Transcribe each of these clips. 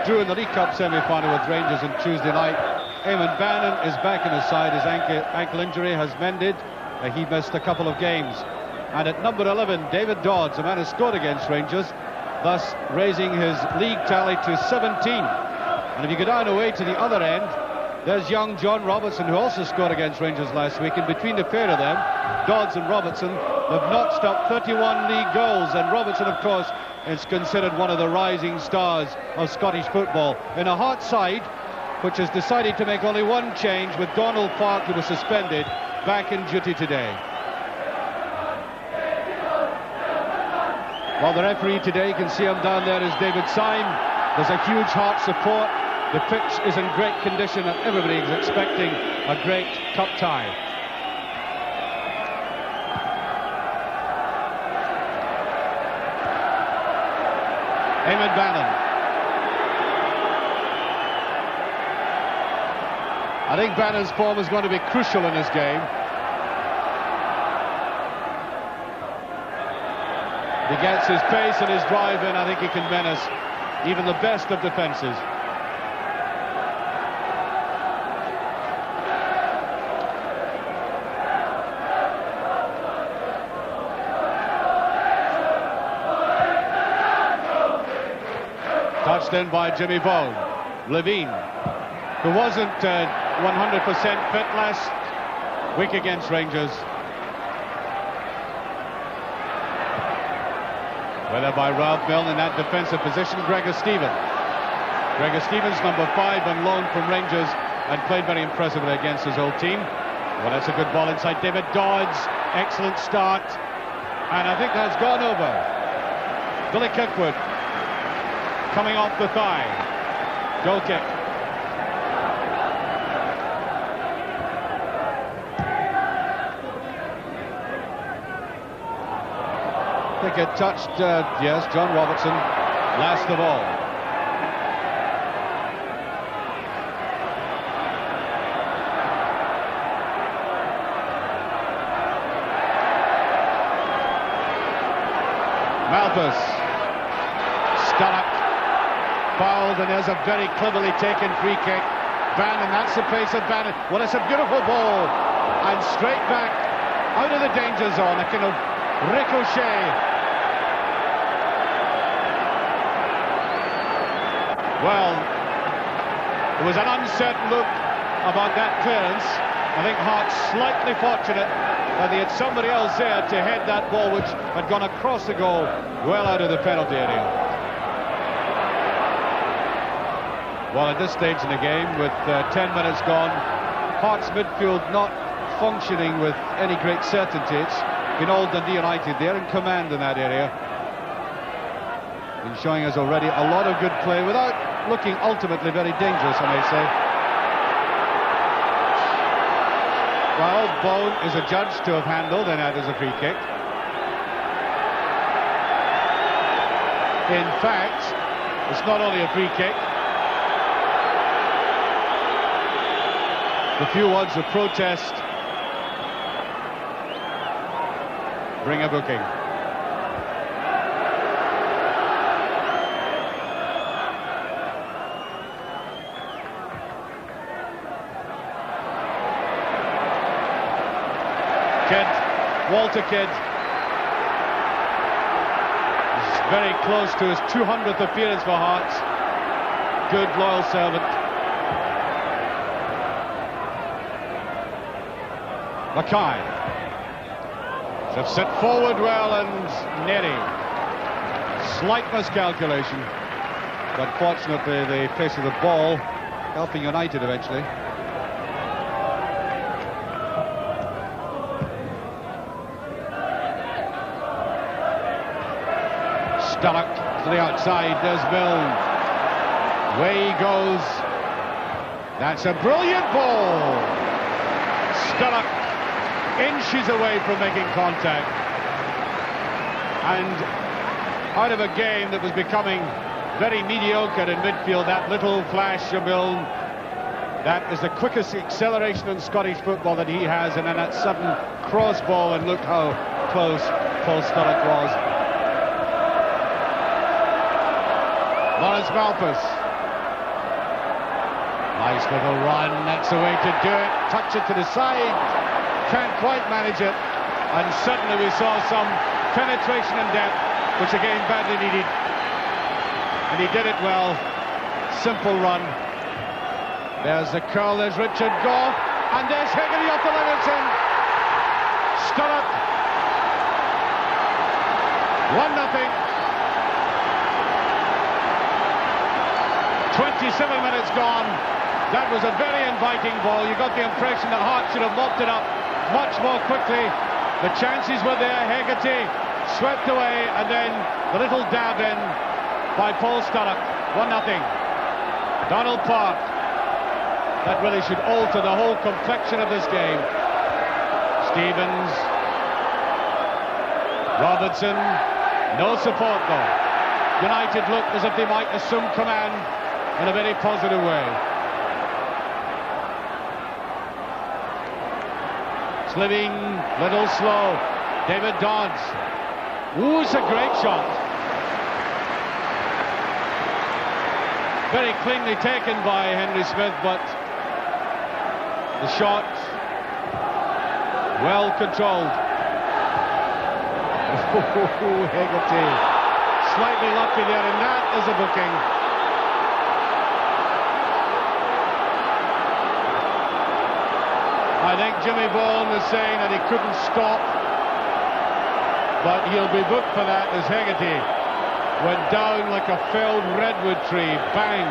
drew in the League Cup semi-final with Rangers on Tuesday night. Eamon Bannon is back on his side. His ankle injury has mended. He missed a couple of games. And at number 11, David Dodds, a man who scored against Rangers, thus raising his league tally to 17. And if you go down away to the other end, there's young John Robertson, who also scored against Rangers last week. And between the pair of them, Dodds and Robertson, they've notched up 31 league goals. And Robertson, of course, is considered one of the rising stars of Scottish football. In a hot side, which has decided to make only one change, with Donald Park, who was suspended, back in duty today. Well, the referee today, you can see him down there, is David Syme. There's a huge heart support. The pitch is in great condition and everybody is expecting a great cup tie. Eamon Bannon. I think Bannon's form is going to be crucial in this game. He gets his pace and his drive in, I think he can menace even the best of defences. Touched in by Jimmy Vaughan. Levine, who wasn't 100% fit last week against Rangers. Whether by Ralph Milne in that defensive position, Gregor Stevens. Gregor Stevens, number 5 on loan from Rangers, and played very impressively against his old team. Well, that's a good ball inside. David Dodds, excellent start. And I think that's gone over. Billy Kirkwood, coming off the thigh. Goal kick. I think it touched, yes, John Robertson, last of all. Malthus. Sturrock. Fouled, and there's a very cleverly taken free kick. Bannon, that's the pace of Bannon. Well, it's a beautiful ball. And straight back, out of the danger zone, a kind of ricochet. Well, it was an uncertain look about that clearance. I think Hearts slightly fortunate that they had somebody else there to head that ball, which had gone across the goal, well out of the penalty area. Well, at this stage in the game, with 10 minutes gone, Hearts midfield not functioning with any great certainty. It's been all Dundee United. They're in command in that area. Been showing us already a lot of good play without looking ultimately very dangerous, I may say. Well, Bone is adjudged to have handled, and that is a free kick. In fact, it's not only a free kick. The few words of protest bring a booking. Kidd, Walter Kidd, is very close to his 200th appearance for Hearts. Good, loyal servant. Mackay. They've set forward well, and Neri. Slight miscalculation, but fortunately the pace of the ball helping United eventually. Sturrock to the outside, there's Milne. Away he goes. That's a brilliant ball. Sturrock inches away from making contact. And out of a game that was becoming very mediocre in midfield, that little flash of Milne, that is the quickest acceleration in Scottish football that he has, and then that sudden cross ball, and look how close Paul Sturrock was. Lawrence Malthus. Nice little run, that's the way to do it. Touch it to the side, can't quite manage it. And suddenly we saw some penetration and depth, which again badly needed. And he did it well. Simple run. There's the curl, there's Richard Gough, and there's Hegarty off the Livingston. Sturrock. 1-0. 27 minutes gone. That was a very inviting ball. You got the impression that Hart should have mopped it up much more quickly. The chances were there. Hegarty swept away, and then the little dab in by Paul Sturrock. 1-0. Donald Park. That really should alter the whole complexion of this game. Stevens. Robertson. No support though. United look as if they might assume command in a very positive way. Sliving, little slow. David Dodds. Ooh, it's a great shot. Very cleanly taken by Henry Smith, but the shot well controlled. Hegarty. Slightly lucky there, and that is a booking. I think Jimmy Bourne was saying that he couldn't stop, but he'll be booked for that as Hegarty went down like a felled redwood tree. Bang.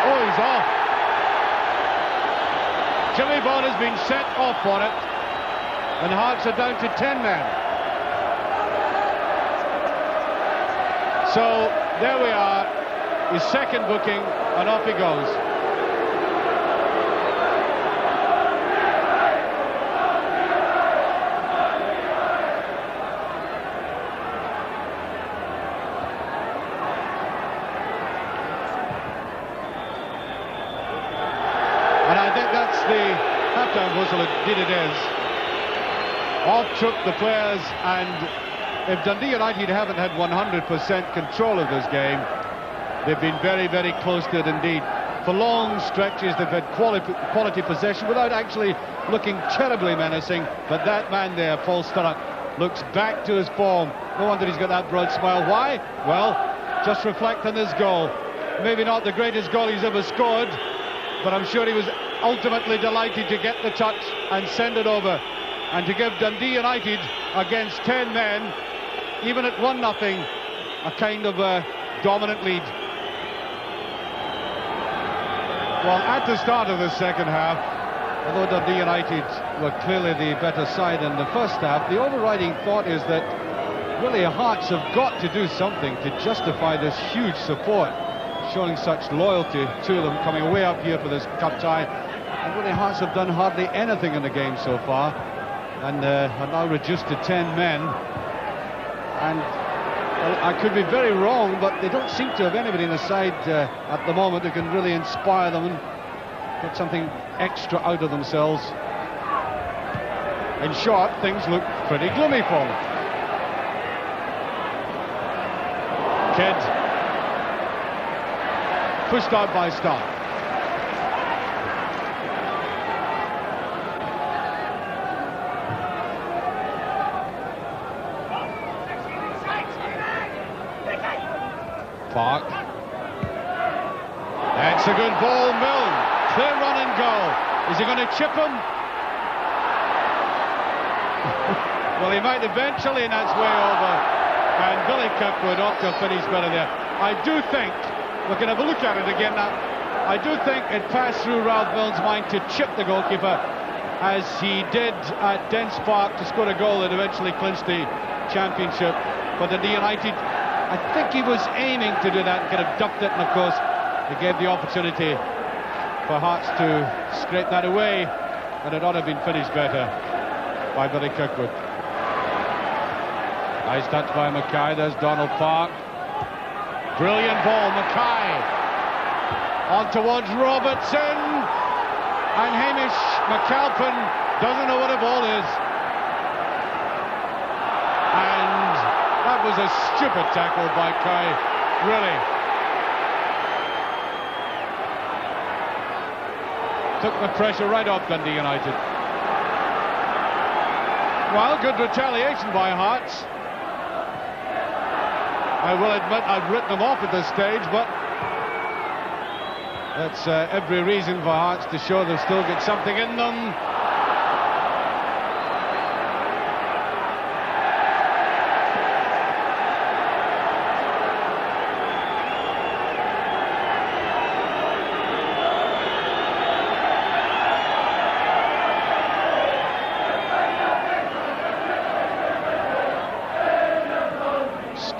Oh, he's off. Jimmy Bourne has been set off for it, and Hearts are down to 10 men. So there we are, his second booking, and off he goes. And I think that's the halftime whistle, indeed it is. Off took the players, and if Dundee United haven't had 100% control of this game, they've been very, very close to it indeed. For long stretches, they've had quality possession without actually looking terribly menacing. But that man there, Paul Sturrock, looks back to his form. No wonder he's got that broad smile. Why? Well, just reflect on this goal. Maybe not the greatest goal he's ever scored, but I'm sure he was ultimately delighted to get the touch and send it over. And to give Dundee United, against 10 men, even at 1-0, a kind of dominant lead. Well, at the start of the second half, although Dundee United were clearly the better side in the first half, the overriding thought is that really Hearts have got to do something to justify this huge support, showing such loyalty to them, coming way up here for this cup tie. And really Hearts have done hardly anything in the game so far, and are now reduced to 10 men. And well, I could be very wrong, but they don't seem to have anybody in the side at the moment who can really inspire them and get something extra out of themselves. In short, things look pretty gloomy for them. Kidd. Pushed out by Stark. Park. That's a good ball, Milne. Clear run and go. Is he going to chip him? Well, he might eventually, and that's way over. And Billy Kirkwood ought to have finished better there. I do think, we can have a look at it again now, I do think it passed through Ralph Milne's mind to chip the goalkeeper, as he did at Dens Park to score a goal that eventually clinched the championship. But the United, I think he was aiming to do that, could have ducked it, and of course he gave the opportunity for Hearts to scrape that away, and it ought to have been finished better by Billy Kirkwood. Nice touch by Mackay. There's Donald Park. Brilliant ball, Mackay on towards Robertson, and Hamish McAlpin doesn't know what a ball is. And that was a stupid tackle by Kai, really. took the pressure right off Dundee United. Well, good retaliation by Hearts. I will admit I've written them off at this stage, but that's every reason for Hearts to show they've still got something in them.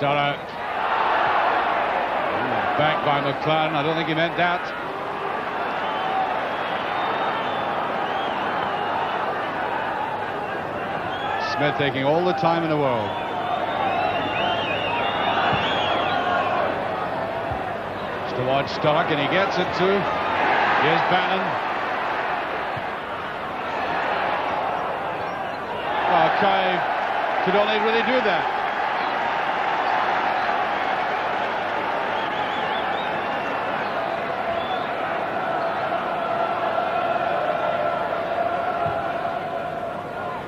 Sturrock. Back by McLaren. I don't think he meant that. Smith taking all the time in the world. Just to watch Sturrock, and he gets it too. Here's Bannon. Oh, Kai could only really do that.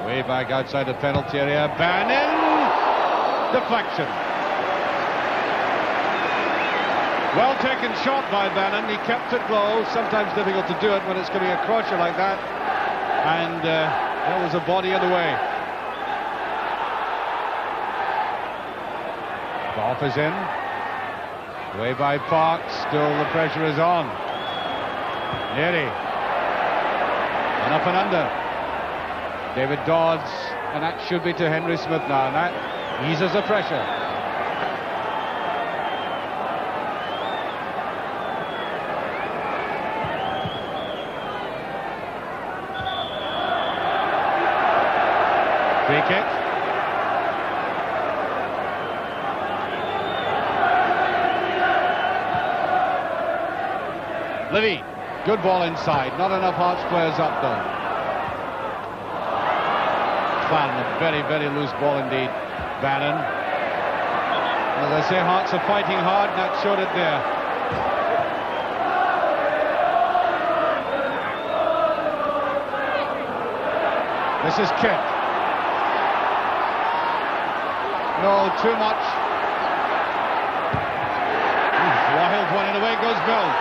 Way back outside the penalty area. Bannon! Deflection. Well taken shot by Bannon. He kept it low. Sometimes difficult to do it when it's coming across you like that. And there was a body in the way. Goff is in. Way by Parks. Still the pressure is on. Neary. And up and under. David Dodds, and that should be to Henry Smith now, and that eases the pressure. Free kick. Livy, good ball inside, not enough Hearts players up though. A very, very loose ball indeed. Bannon. As I say, Hearts are fighting hard, and that showed it there. This is Kidd. No, too much. Wild one, and away goes Milne.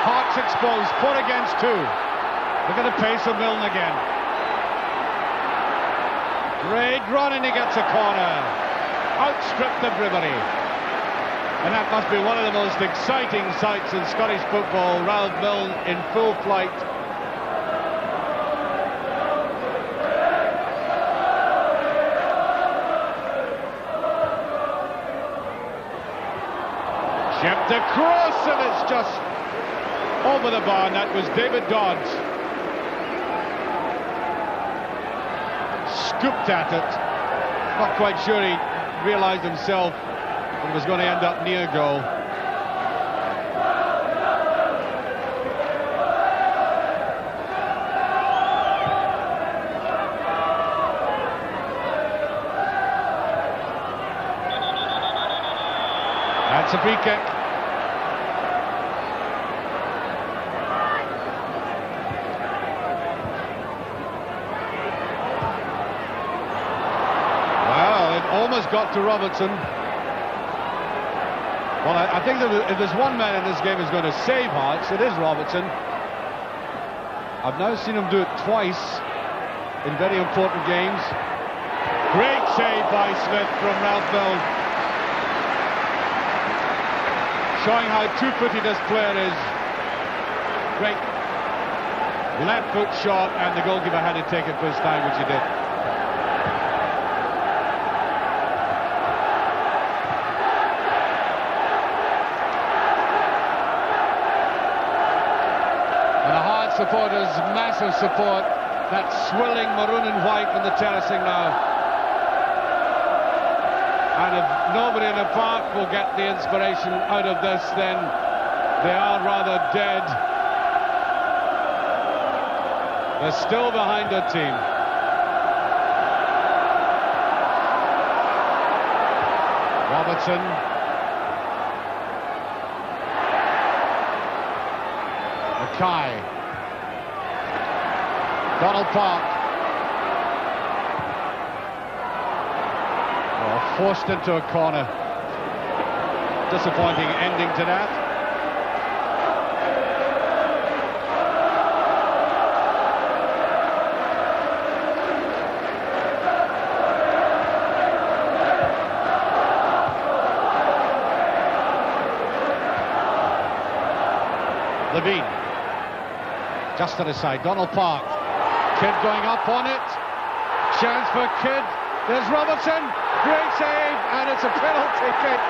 Hearts exposed, 4 against 2. Look at the pace of Milne again. Great run, and he gets a corner. Outstripped everybody. And that must be one of the most exciting sights in Scottish football. Ralph Milne in full flight. Chipped across, and it's just over the bar, and that was David Dodds. Scooped at it. Not quite sure he realised himself it was going to end up near goal. That's a free kick. Almost got to Robertson. Well, I think that if there's one man in this game who's going to save Hearts, it is Robertson. I've now seen him do it twice in very important games. Great save by Smith from Ralph Milne. Showing how two-footed this player is. Great left foot shot, and the goalkeeper had to take it first time, which he did. Supporters, massive support, that swirling maroon and white from the terracing now. And if nobody in the park will get the inspiration out of this, then they are rather dead. They're still behind their team. Robertson. Mackay. Donald Park. Oh, forced into a corner. Disappointing ending to that. Levine, just to the side, Donald Park, Kidd going up on it, chance for Kidd, there's Robertson, great save, and it's a penalty kick.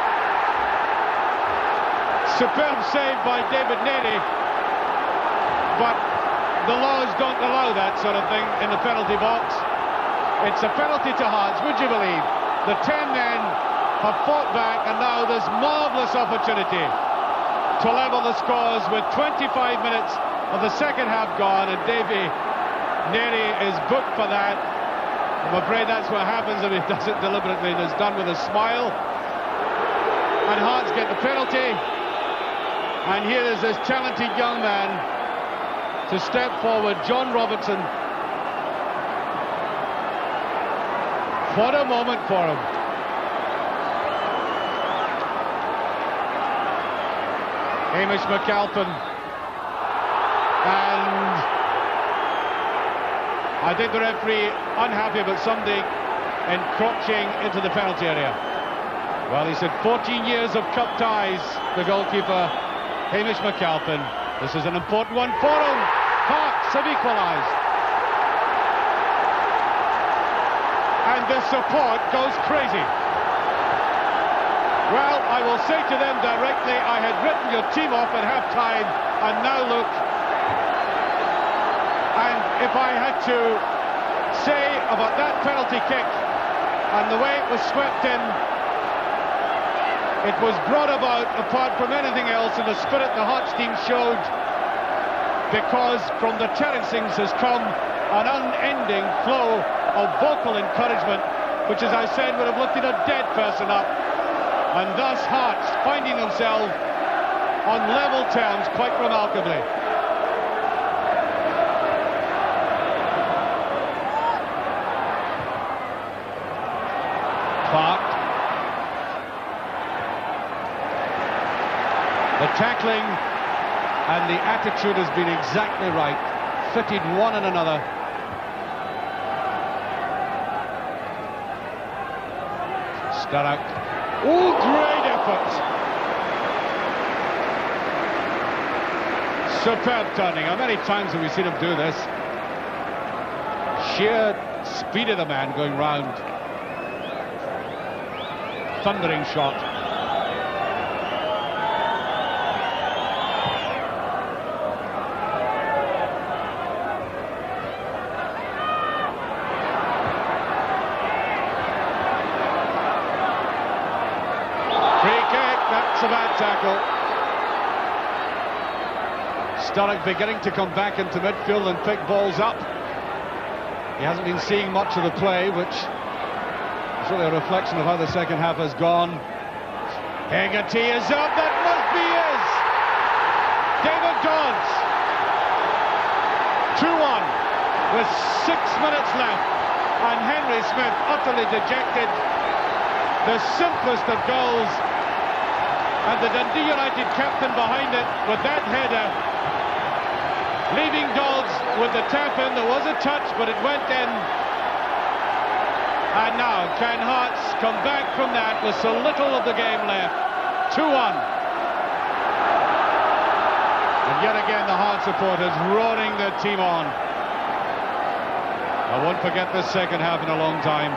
Superb save by David Neary, but the laws don't allow that sort of thing in the penalty box. It's a penalty to Hearts, would you believe? The 10 men have fought back, and now this marvellous opportunity to level the scores with 25 minutes of the second half gone, and Davy Neary is booked for that. I'm afraid that's what happens if he does it deliberately and is done with a smile. And Hearts get the penalty, and here is this talented young man to step forward, John Robertson. What a moment for him. Hamish McAlpin, and I think the referee unhappy about somebody encroaching into the penalty area. Well, he said 14 years of cup ties, the goalkeeper Hamish McAlpin. This is an important one for him. Hearts have equalised, and the support goes crazy. Well, I will say to them directly, I had written your team off at half-time, and now look. And if I had to say about that penalty kick and the way it was swept in, it was brought about, apart from anything else, in the spirit the Hearts team showed, because from the terracings has come an unending flow of vocal encouragement, which, as I said, would have lifted a dead person up. And thus Hearts finding themselves on level terms quite remarkably. Clark. The tackling and the attitude has been exactly right, fitted one and another. Sturrock. Oh, great effort! Superb turning. How many times have we seen him do this? Sheer speed of the man going round. Thundering shot. That's a bad tackle. Sturrock beginning to come back into midfield and pick balls up. He hasn't been seeing much of the play, which is really a reflection of how the second half has gone. Hegarty is up, that must be his! David Dodds. 2-1 with 6 minutes left, and Henry Smith utterly dejected. The simplest of goals, and the Dundee United captain behind it with that header, leaving Dodds with the tap in. There was a touch, but it went in. And now can Hearts come back from that with so little of the game left? 2-1. And yet again the Hearts supporters roaring their team on. I won't forget this second half in a long time.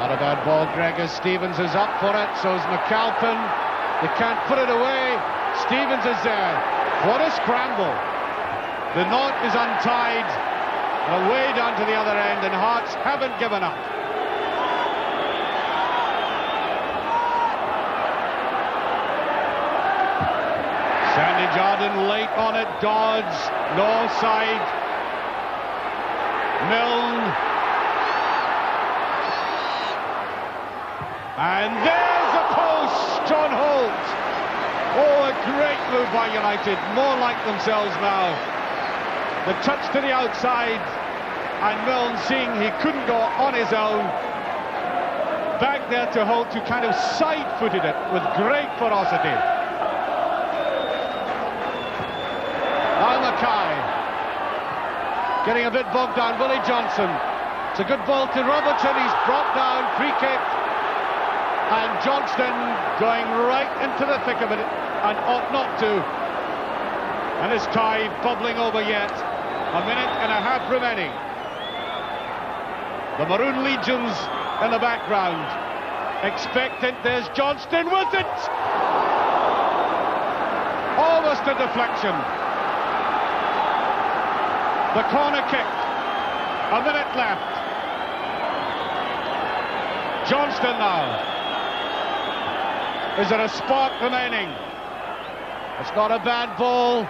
Not a bad ball. Gregor Stevens is up for it, so is McAlpin. They can't put it away. Stevens is there. What a scramble. The knot is untied, away down to the other end, and Hearts haven't given up. Sandy Jardine late on it. Dodds, no side. Milne. And there's the post, John Holt. Oh, a great move by United, more like themselves now. The touch to the outside, and Milne, seeing he couldn't go on his own, back there to Holt, who kind of side-footed it with great ferocity. Now Mackay, getting a bit bogged down. Willie Johnson, it's a good ball to Robertson, he's brought down, free kick, and Johnston going right into the thick of it, and ought not to. And his tie bubbling over yet. A minute and a half remaining. The Maroon Legions in the background. Expectant, there's Johnston with it! Almost a deflection. The corner kick. A minute left. Johnston now. Is there a spot remaining? It's not a bad ball.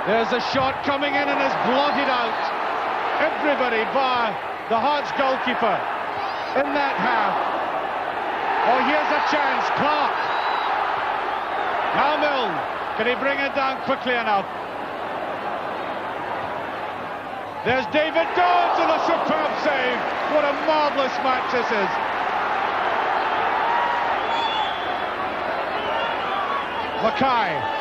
There's a shot coming in and is blotted out. Everybody bar the Hearts goalkeeper in that half. Oh, here's a chance. Clark. Now Milne. Can he bring it down quickly enough? There's David Dodds and a superb save. What a marvellous match this is. Mackay.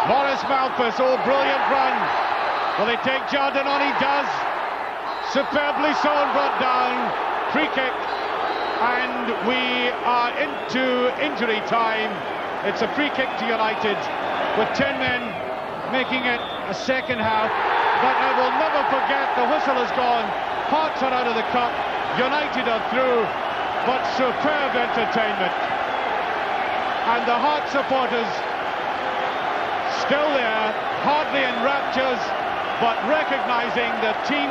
Maurice Malthus, oh, brilliant run. Will he take Jardine on? He does. Superbly so and brought down. Free kick. And we are into injury time. It's a free kick to United with 10 men making it a second half. But I will never forget, the whistle is gone. Hearts are out of the cup. United are through. But superb entertainment. And the Hearts supporters still there, hardly in raptures, but recognising the team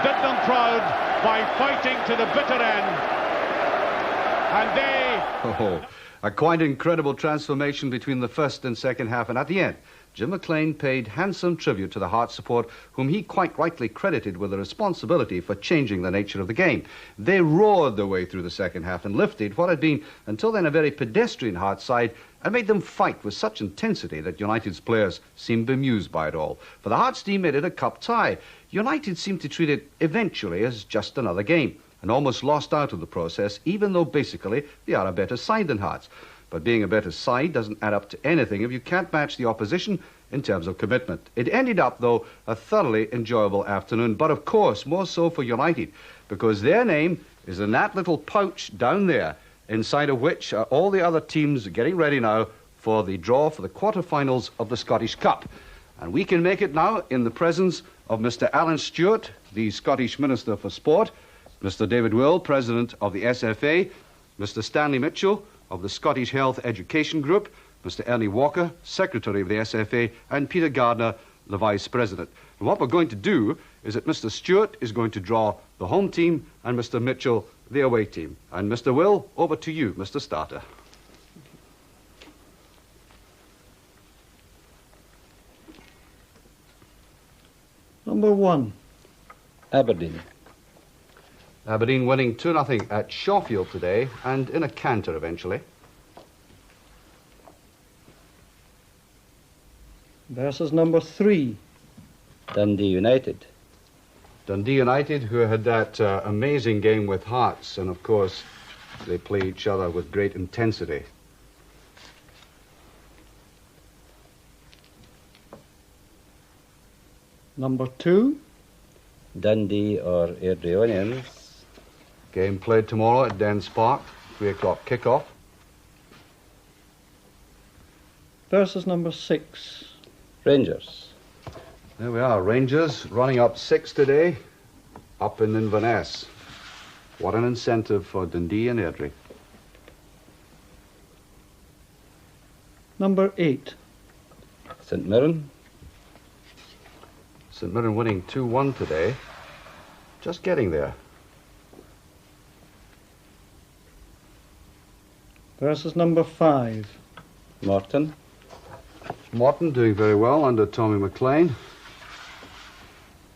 did them proud by fighting to the bitter end. And they... A quite incredible transformation between the first and second half, and at the end, Jim McLean paid handsome tribute to the Hearts support, whom he quite rightly credited with the responsibility for changing the nature of the game. They roared their way through the second half and lifted what had been, until then, a very pedestrian Hearts side, and made them fight with such intensity that United's players seemed bemused by it all. For the Hearts team made it a cup tie. United seemed to treat it eventually as just another game, and almost lost out of the process, even though basically they are a better side than Hearts. But being a better side doesn't add up to anything if you can't match the opposition in terms of commitment. It ended up, though, a thoroughly enjoyable afternoon, but of course more so for United, because their name is in that little pouch down there, inside of which are all the other teams getting ready now for the draw for the quarter-finals of the Scottish Cup. And we can make it now in the presence of Mr. Alan Stewart, the Scottish Minister for Sport, Mr. David Will, President of the SFA, Mr. Stanley Mitchell of the Scottish Health Education Group, Mr. Ernie Walker, Secretary of the SFA, and Peter Gardner, the Vice President. And what we're going to do is that Mr. Stewart is going to draw the home team and Mr. Mitchell the away team. And Mr. Will, over to you, Mr. Starter. Number 1. Aberdeen. Aberdeen winning 2-0 at Shawfield today, and in a canter eventually. Versus number 3. Dundee United. Dundee United, who had that amazing game with Hearts, and of course they play each other with great intensity. Number 2. Dundee or Airdrieonians. Game played tomorrow at Dens Park, 3 o'clock kickoff. Versus number 6. Rangers. There we are, Rangers running up 6 today, up in Inverness. What an incentive for Dundee and Airdrie. Number 8. St Mirren. St Mirren winning 2-1 today, just getting there. Versus number 5. Morton. Morton doing very well under Tommy McLean,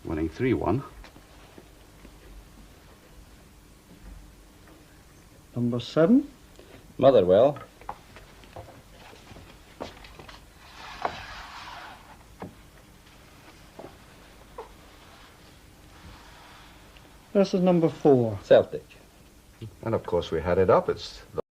winning 3-1. Number 7. Motherwell. versus number 4. Celtic. And of course we had it up. It's